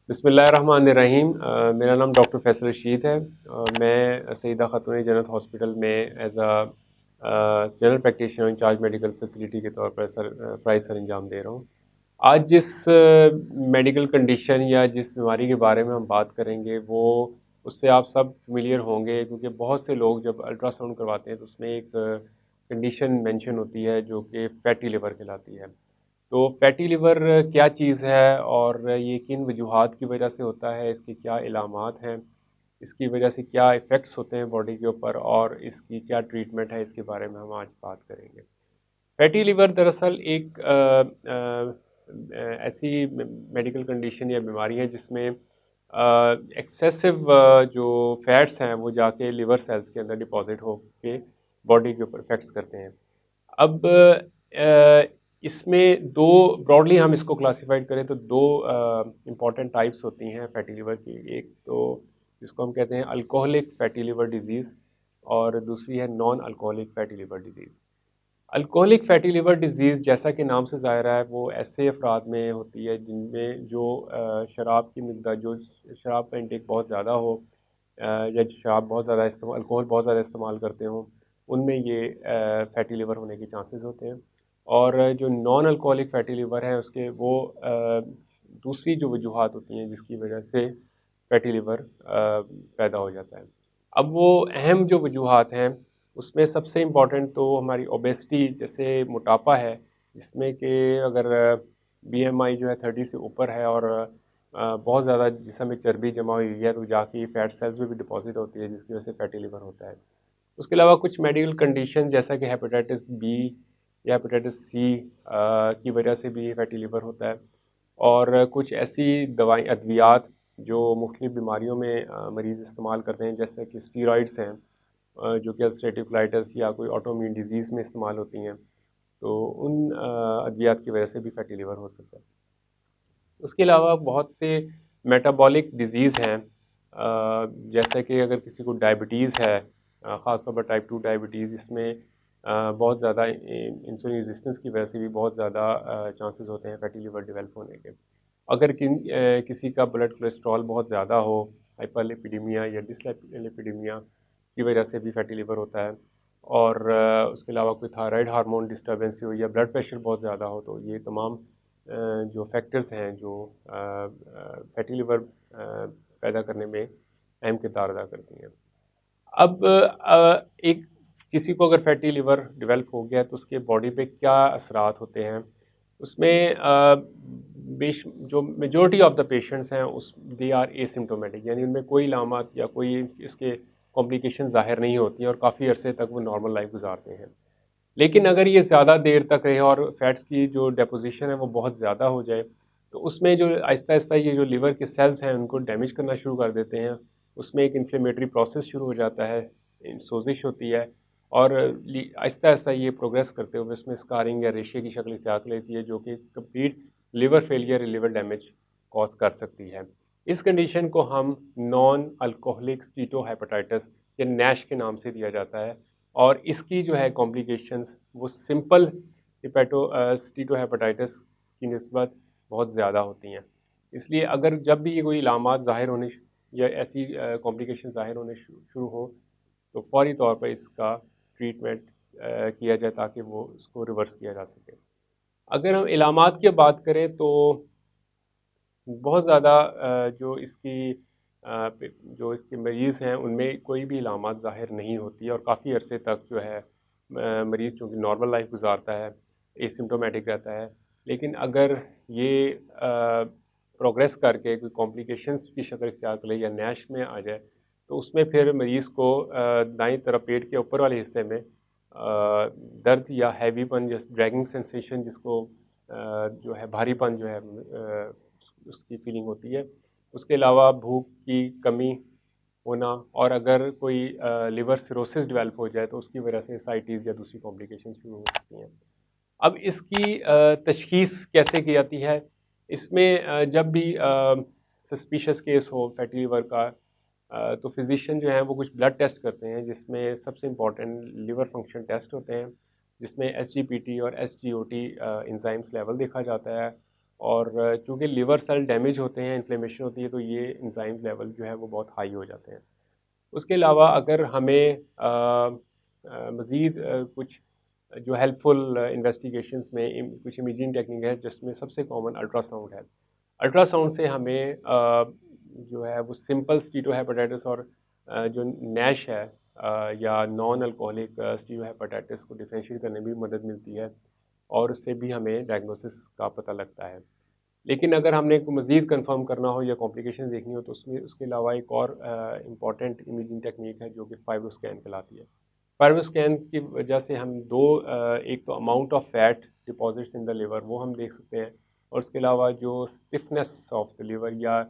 बिस्मिल्लाहिर्रहमानिर्रहीम। मेरा नाम डॉक्टर फैसल रशीद है। मैं सईदा खातून जन्नत हॉस्पिटल में as general practitioner incharge medical facility के तौर पर प्राइस सर अंजाम दे रहा हूँ। आज जिस मेडिकल कंडीशन या जिस बीमारी के बारे में हम बात करेंगे वो उससे आप सब फेमिलियर होंगे, क्योंकि बहुत से लोग जब अल्ट्रासाउंड करवाते हैं तो उसमें एक कंडीशन मेंशन होती है जो कि फैटी लिवर कहलाती है। तो फैटी लिवर क्या चीज़ है और ये किन वजूहात की वजह से होता है, इसके क्या इलामात हैं, इसकी वजह से क्या इफ़ेक्ट्स होते हैं बॉडी के ऊपर और इसकी क्या ट्रीटमेंट है, इसके बारे में हम आज बात करेंगे। फैटी लिवर दरअसल एक ऐसी मेडिकल कंडीशन या बीमारी है जिसमें एक्सेसिव जो फैट्स हैं वो जाके लिवर सेल्स के अंदर डिपॉज़िट होके बॉडी के ऊपर इफ़ेक्ट्स करते हैं। अब इसमें 2 ब्रॉडली हम इसको क्लासिफ़ाइड करें तो 2 इम्पॉर्टेंट टाइप्स होती हैं फैटी लिवर की। एक तो जिसको हम कहते हैं अल्कोहलिक फैटी लिवर डिज़ीज़ और दूसरी है non alcoholic fatty liver disease. Alcoholic fatty liver disease जैसा कि नाम से ज़ाहिर है वो ऐसे अफ़राद में होती है जिनमें जो शराब की मिक़दार जो शराब का इंटेक बहुत ज़्यादा हो, या शराब बहुत ज़्यादा इस्तेमाल अल्कोहल बहुत ज़्यादा इस्तेमाल करते हों, उनमें ये फैटी लिवर होने के चांसेस होते हैं। और जो नॉन अल्कोहलिक फैटी लिवर है उसके वो दूसरी जो वजूहात होती हैं जिसकी वजह से फैटी लिवर पैदा हो जाता है। अब वो अहम जो वजूहात हैं उसमें सबसे इम्पॉर्टेंट तो हमारी ओबेसिटी, जैसे मोटापा है, जिसमें कि अगर बीएमआई जो है 30 से ऊपर है और बहुत ज़्यादा जिस्म में चर्बी जमा हुई है तो जाके फैट सेल्स में भी डिपॉजिट होती है जिसकी वजह से फैटी लिवर होता है। उसके अलावा कुछ मेडिकल कंडीशन जैसा कि हेपेटाइटिस बी या हेपेटाइटिस सी की वजह से भी फैटी लिवर होता है। और कुछ ऐसी दवाई अद्वियात जो मुख्तलिफ़ बीमारियों में मरीज़ इस्तेमाल करते हैं, जैसे कि स्टीरॉइड्स हैं, जो कि अल्सरेटिव कोलाइटिस या कोई ऑटोइम्यून डिज़ीज़ में इस्तेमाल होती हैं, तो उन अद्वियात की वजह से भी फैटी लिवर हो सकता है। उसके अलावा बहुत से मेटाबॉलिक डिज़ीज़ हैं, जैसे कि अगर किसी को डायबिटीज़ है, ख़ास तौर पर टाइप 2 डायबिटीज़, इसमें बहुत ज़्यादा इंसुलिन रेजिस्टेंस की वजह से भी बहुत ज़्यादा चांसेस होते हैं फैटी लिवर डेवलप होने के। अगर किसी का ब्लड कोलेस्ट्रॉल बहुत ज़्यादा हो, हाइपरलिपिडेमिया या डिसलिपिडेमिया की वजह से भी फैटी लिवर होता है। और उसके अलावा कोई थायराइड हार्मोन डिस्टर्बेंस हो या ब्लड प्रेशर बहुत ज़्यादा हो, तो ये तमाम जो फैक्टर्स हैं जो फैटी लिवर पैदा करने में अहम किरदार अदा करती हैं। अब एक किसी को अगर फैटी लिवर डेवलप हो गया तो उसके बॉडी पे क्या असरात होते हैं, उसमें जो मेजॉरिटी ऑफ द पेशेंट्स हैं उस दे आर एसिम्प्टोमेटिक, यानी उनमें कोई इलामात या कोई इसके कॉम्प्लिकेशन ज़ाहिर नहीं होती हैं और काफ़ी अरसे तक वो नॉर्मल लाइफ गुजारते हैं। लेकिन अगर ये ज़्यादा देर तक रहे और फैट्स की जो डेपोज़िशन है वो बहुत ज़्यादा हो जाए, तो उसमें जो आहिस्ता-आहिस्ता ये जो लिवर के सेल्स हैं उनको डैमेज करना शुरू कर देते हैं। उसमें एक इन्फ्लेमेटरी प्रोसेस शुरू हो जाता है, सोजिश होती है और आहिस्ता-आहिस्ता ये प्रोग्रेस करते हुए उसमें स्कारिंग या रेशे की शक्ल इख्तियार कर लेती है, जो कि complete liver failure, liver damage cause कर सकती है। इस कंडीशन को हम नॉन अल्कोहलिक स्टीटोहेपेटाइटिस या नैश के नाम से दिया जाता है और इसकी जो है कॉम्प्लिकेशंस वो सिंपल स्टीटोहेपेटाइटिस की निस्बत बहुत ज़्यादा होती हैं। इसलिए अगर जब भी ये कोई इलामात ज़ाहिर होने या ऐसी कॉम्प्लिकेशन ज़ाहिर होने शुरू हो, तो फ़ौरी तौर पर इसका ट्रीटमेंट किया जाए ताकि वो उसको रिवर्स किया जा सके। अगर हम इलामात की बात करें तो बहुत ज़्यादा जो इसके मरीज़ हैं उनमें कोई भी इलामात ज़ाहिर नहीं होती है और काफ़ी अरसे तक जो है मरीज़ चूँकि नॉर्मल लाइफ गुजारता है, एसिम्प्टोमेटिक रहता है। लेकिन अगर ये प्रोग्रेस करके कोई कॉम्प्लिकेशंस की शक्ल इख्तियार कर ले या नैश में आ जाए, तो उसमें फिर मरीज़ को दाईं तरफ पेट के ऊपर वाले हिस्से में दर्द या हैवीपन, जैसे ड्रैगिंग सेंसेशन, जिसको जो है भारीपन जो है उसकी फीलिंग होती है। उसके अलावा भूख की कमी होना और अगर कोई लिवर सिरोसिस डेवलप हो जाए तो उसकी वजह से एसाइटिस या दूसरी कॉम्प्लिकेशन शुरू हो सकती हैं। अब इसकी तशख़ीस कैसे की जाती है? इसमें जब भी सस्पिशियस केस हो फैटी लिवर का, तो फिज़िशियन जो है वो कुछ ब्लड टेस्ट करते हैं, जिसमें सबसे इम्पोर्टेंट लिवर फंक्शन टेस्ट होते हैं, जिसमें एसजीपीटी और एसजीओटी एंजाइम्स लेवल देखा जाता है। और चूँकि लिवर सेल डैमेज होते हैं, इन्फ्लेमेशन होती है, तो ये एंजाइम लेवल जो है वो बहुत हाई हो जाते हैं। उसके अलावा अगर हमें मज़ीद कुछ जो हेल्पफुल इन्वेस्टिगेशंस में कुछ इमेजिंग टेक्निक है, जिसमें सबसे कॉमन अल्ट्रासाउंड है। अल्ट्रासाउंड से हमें जो है वो सिंपल स्टीटोहेपेटाइटिस और जो नैश है या नॉन अल्कोहलिक स्टीटोहेपेटाइटिस को डिफरेंशिएट करने में भी मदद मिलती है, और उससे भी हमें डायग्नोसिस का पता लगता है। लेकिन अगर हमने को मज़ीद कंफर्म करना हो या कॉम्प्लिकेशन देखनी हो, तो उसमें उसके अलावा एक और इम्पॉर्टेंट इमेजिंग टेक्निक है जो कि फाइब्रोस्कैन कहलाती है। फाइब्रोस्कैन की वजह से हम दो एक तो amount of fat deposits in the liver वो हम देख सकते हैं, और उसके अलावा जो स्टिफनेस ऑफ द लिवर या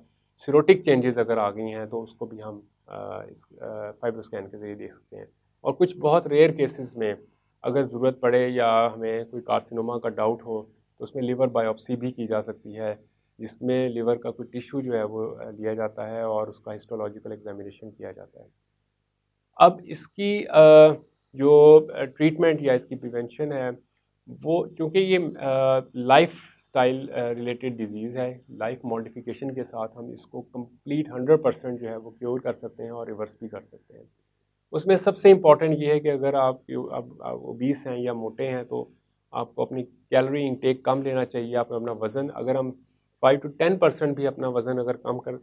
सिरोटिक चेंजेस अगर आ गई हैं, तो उसको भी हम इस फाइब्रोस्कैन के ज़रिए देख सकते हैं। और कुछ बहुत रेयर केसेस में अगर ज़रूरत पड़े या हमें कोई कार्सिनोमा का डाउट हो, तो उसमें लिवर बायोप्सी भी की जा सकती है, जिसमें लिवर का कोई टिश्यू जो है वो लिया जाता है और उसका हिस्टोलॉजिकल एग्जामिनेशन किया जाता है। अब इसकी जो ट्रीटमेंट या इसकी प्रिवेंशन है, वो चूँकि ये लाइफ़स्टाइल रिलेटेड डिज़ीज़ है, लाइफ़ मॉडिफ़िकेशन के साथ हम इसको कंप्लीट 100% जो है वो क्योर कर सकते हैं और रिवर्स भी कर सकते हैं। उसमें सबसे इम्पोर्टेंट ये है कि अगर अब आप ओबीस हैं या मोटे हैं, तो आपको अपनी कैलोरी इंटेक कम लेना चाहिए। आप अपना वज़न अगर हम 5 टू 10% भी अपना वज़न अगर कम कर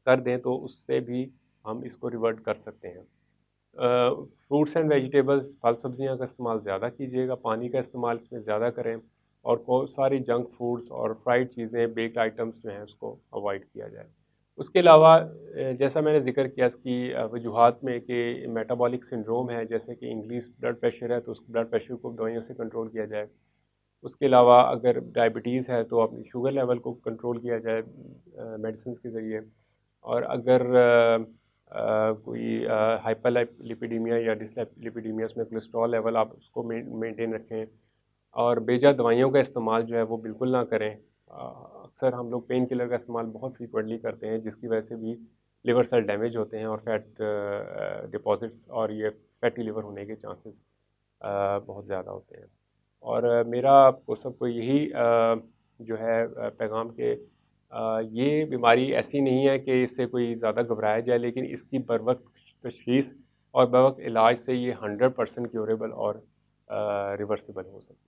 कर दें, तो उससे भी हम इसको रिवर्ट कर सकते हैं। फ्रूट्स एंड वेजिटेबल्स, फल सब्जियां का इस्तेमाल ज़्यादा कीजिएगा, पानी का इस्तेमाल इसमें ज़्यादा करें, और बहुत सारी जंक फूड्स और फ्राइड चीज़ें, बेक्ड आइटम्स जो हैं उसको अवॉइड किया जाए। उसके अलावा जैसा मैंने ज़िक्र किया इसकी वजूहात में कि मेटाबॉलिक सिंड्रोम है, जैसे कि इंक्रीज़ ब्लड प्रेशर है, तो उस ब्लड प्रेशर को दवाइयों से कंट्रोल किया जाए। उसके अलावा अगर डायबिटीज़ है, तो अपनी शुगर लेवल को कंट्रोल किया जाए मेडिसिन के ज़रिए। और अगर कोई हाइपरलिपिडीमिया या डिसलिपिडीमिया, उसमें कोलेस्ट्रॉल लेवल आप उसको मेंटेन रखें, और बेजा दवाइयों का इस्तेमाल जो है वो बिल्कुल ना करें। अक्सर हम लोग पेन किलर का इस्तेमाल बहुत फ्रीक्वेंटली करते हैं, जिसकी वजह से भी लिवर सेल डैमेज होते हैं और फैट डिपॉजिट्स और ये फैटी लिवर होने के चांसेस बहुत ज़्यादा होते हैं। और मेरा आपको सबको यही जो है पैगाम के ये बीमारी ऐसी नहीं है कि इससे कोई ज़्यादा घबराया जाए, लेकिन इसकी बरवक्त तशख़ीस और बरवक्त इलाज से ये 100% क्योरेबल और रिवर्सिबल हो सकती है।